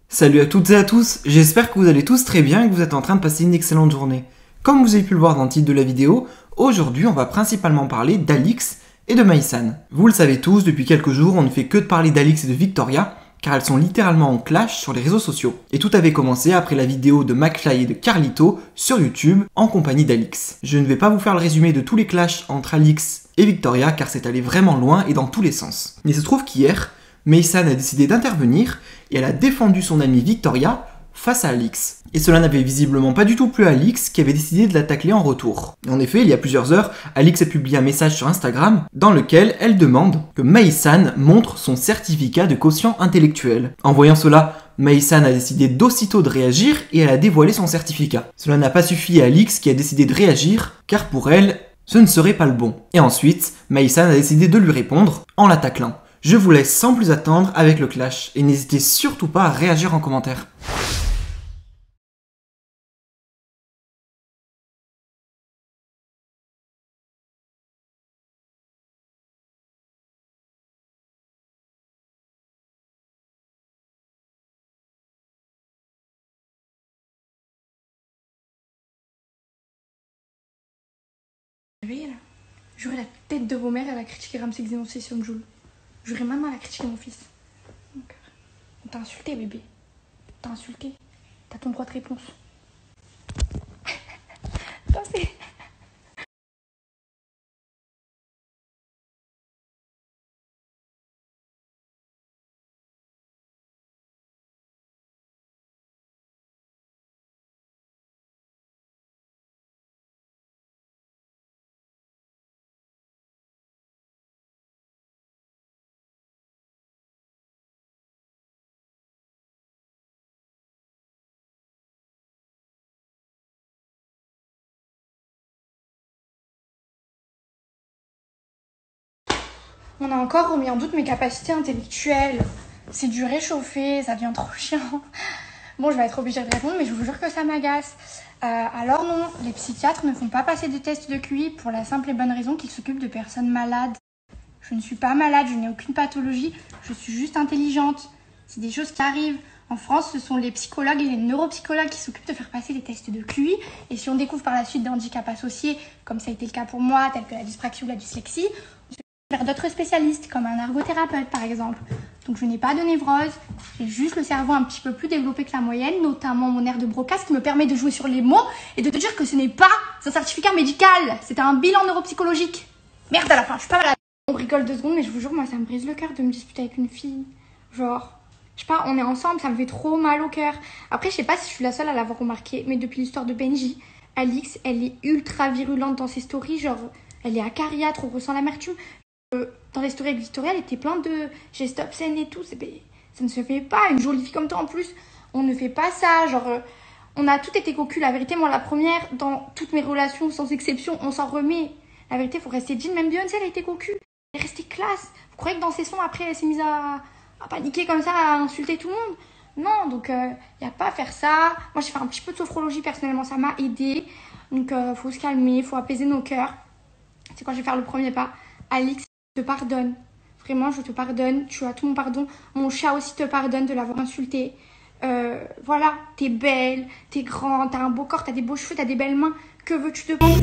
Salut à toutes et à tous, j'espère que vous allez tous très bien et que vous êtes en train de passer une excellente journée. Comme vous avez pu le voir dans le titre de la vidéo, aujourd'hui on va principalement parler d'Alix et de Maïsan. Vous le savez tous, depuis quelques jours on ne fait que de parler d'Alix et de Victoria, car elles sont littéralement en clash sur les réseaux sociaux. Et tout avait commencé après la vidéo de McFly et de Carlito sur YouTube en compagnie d'Alix. Je ne vais pas vous faire le résumé de tous les clashs entre Alix et Victoria car c'est allé vraiment loin et dans tous les sens. Mais il se trouve qu'hier, Maïsan a décidé d'intervenir et elle a défendu son amie Victoria face à Alix. Et cela n'avait visiblement pas du tout plu à Alix qui avait décidé de la tacler en retour. En effet, il y a plusieurs heures, Alix a publié un message sur Instagram dans lequel elle demande que Maïsan montre son certificat de quotient intellectuel. En voyant cela, Maïsan a décidé d'aussitôt de réagir et elle a dévoilé son certificat. Cela n'a pas suffi à Alix qui a décidé de réagir car pour elle, ce ne serait pas le bon. Et ensuite, Maïsan a décidé de lui répondre en la taclant. Je vous laisse sans plus attendre avec le clash et n'hésitez surtout pas à réagir en commentaire. Réveillez là. J'aurai la tête de vos mères à la critiquer Ramsey Xénoncé sur Joule. J'aurai même à la critiquer mon fils. On t'a insulté bébé. T'as insulté. T'as ton droit de réponse. Attends, on a encore remis en doute mes capacités intellectuelles. C'est du réchauffé, ça devient trop chiant. Bon, je vais être obligée de répondre, mais je vous jure que ça m'agace. Alors non, les psychiatres ne font pas passer des tests de QI pour la simple et bonne raison qu'ils s'occupent de personnes malades. Je ne suis pas malade, je n'ai aucune pathologie, je suis juste intelligente. C'est des choses qui arrivent. En France, ce sont les psychologues et les neuropsychologues qui s'occupent de faire passer les tests de QI. Et si on découvre par la suite des handicaps associés, comme ça a été le cas pour moi, tels que la dyspraxie ou la dyslexie, vers d'autres spécialistes, comme un ergothérapeute par exemple. Donc je n'ai pas de névrose, j'ai juste le cerveau un petit peu plus développé que la moyenne, notamment mon nerf de Broca, ce qui me permet de jouer sur les mots et de te dire que ce n'est pas un certificat médical, c'est un bilan neuropsychologique. Merde à la fin, je suis pas malade. On rigole 2 secondes, mais je vous jure, moi ça me brise le cœur de me disputer avec une fille. Genre, je sais pas, on est ensemble, ça me fait trop mal au cœur. Après, je sais pas si je suis la seule à l'avoir remarqué, mais depuis l'histoire de Benji, Alix, elle est ultra virulente dans ses stories, genre, elle est acariâtre, on ressent l'amertume. Dans les stories avec Victoria, elle était plein de gestes obscènes et tout. Ça ne se fait pas. Une jolie fille comme toi en plus, on ne fait pas ça. Genre, on a tout été cocu. La vérité, moi, la première, dans toutes mes relations, sans exception, on s'en remet. La vérité, faut rester jean. Même Beyoncé, elle a été cocu. Elle est restée classe. Vous croyez que dans ses sons, après, elle s'est mise à paniquer comme ça, à insulter tout le monde? Non, donc, y a pas à faire ça. Moi, j'ai fait un petit peu de sophrologie, personnellement, ça m'a aidé. Donc, faut se calmer, faut apaiser nos cœurs. C'est quand je vais faire le premier pas. Alix, je te pardonne. Vraiment, je te pardonne. Tu as tout mon pardon. Mon chat aussi te pardonne de l'avoir insulté. Voilà, t'es belle, t'es grande, t'as un beau corps, t'as des beaux cheveux, t'as des belles mains. Que veux-tu de plus?